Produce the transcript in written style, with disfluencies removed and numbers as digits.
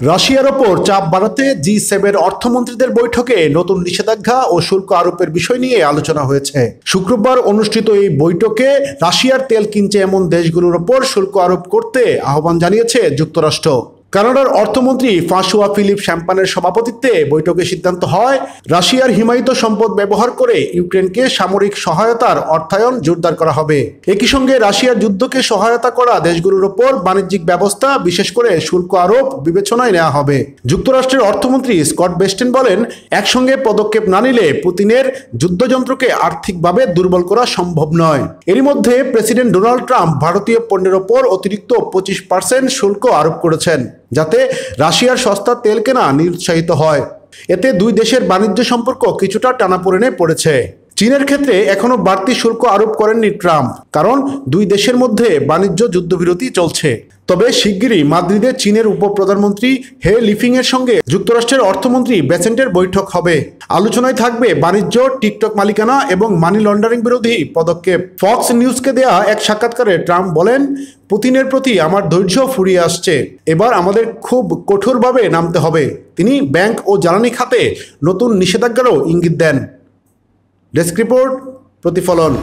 রাশিয়ার ওপর চাপ বাড়াতে জি7 অর্থমন্ত্রীদের বৈঠকে নতুন নিষেধাজ্ঞা ও শুল্ক আরোপের বিষয় নিয়ে আলোচনা হয়েছে। শুক্রবার অনুষ্ঠিত এই বৈঠকে রাশিয়ার তেল কিনছে এমন দেশগুলোর ওপর শুল্ক আরোপ করতে আহ্বান জানিয়েছে যুক্তরাষ্ট্র। কানাডার অর্থমন্ত্রী ফ্রাঁসোয়া ফিলিপ শ্যাম্পানের সভাপতিত্বে বৈঠকে সিদ্ধান্ত হয় রাশিয়ার হিমায়িত সম্পদ ব্যবহার করে ইউক্রেনকে সামরিক সহায়তার অর্থায়ন জোরদার করা হবে। একই সঙ্গে রাশিয়ার যুদ্ধকে সহায়তা করা দেশগুলোর ওপর বাণিজ্যিক ব্যবস্থা বিশেষ করে শুল্ক আরোপ বিবেচনায় নেওয়া হবে। যুক্তরাষ্ট্রের অর্থমন্ত্রী স্কট বেস্টেন বলেন, একসঙ্গে পদক্ষেপ না নিলে পুতিনের যুদ্ধযন্ত্রকে আর্থিকভাবে দুর্বল করা সম্ভব নয়। এরই মধ্যে প্রেসিডেন্ট ডোনাল্ড ট্রাম্প ভারতীয় পণ্যের ওপর অতিরিক্ত 25% শুল্ক আরোপ করেছেন, যাতে রাশিয়ার সস্তা তেল কেনা নিরুৎসাহিত হয়। এতে দুই দেশের বাণিজ্য সম্পর্ক কিছুটা টানাপোড়েনে পড়েছে। চীনের ক্ষেত্রে এখনো বাড়তি শুল্ক আরোপ করেননি ট্রাম্প, কারণ দুই দেশের মধ্যে বাণিজ্য যুদ্ধবিরতি চলছে। তবে শিগগিরই মাদ্রিদে চীনের উপপ্রধানমন্ত্রী হে লিফিংয়ের সঙ্গে যুক্তরাষ্ট্রের অর্থমন্ত্রী বেসেন্টের বৈঠক হবে। আলোচনায় থাকবে বাণিজ্য, টিকটক মালিকানা এবং মানি লন্ডারিং বিরোধী পদক্ষেপ। ফক্স নিউজকে দেয়া এক সাক্ষাৎকারে ট্রাম্প বলেন, পুতিনের প্রতি আমার ধৈর্য ফুরিয়ে আসছে, এবার আমাদের খুব কঠোরভাবে নামতে হবে। তিনি ব্যাংক ও জ্বালানি খাতে নতুন নিষেধাজ্ঞারও ইঙ্গিত দেন। ডেস্ক রিপোর্ট, প্রতিফলন।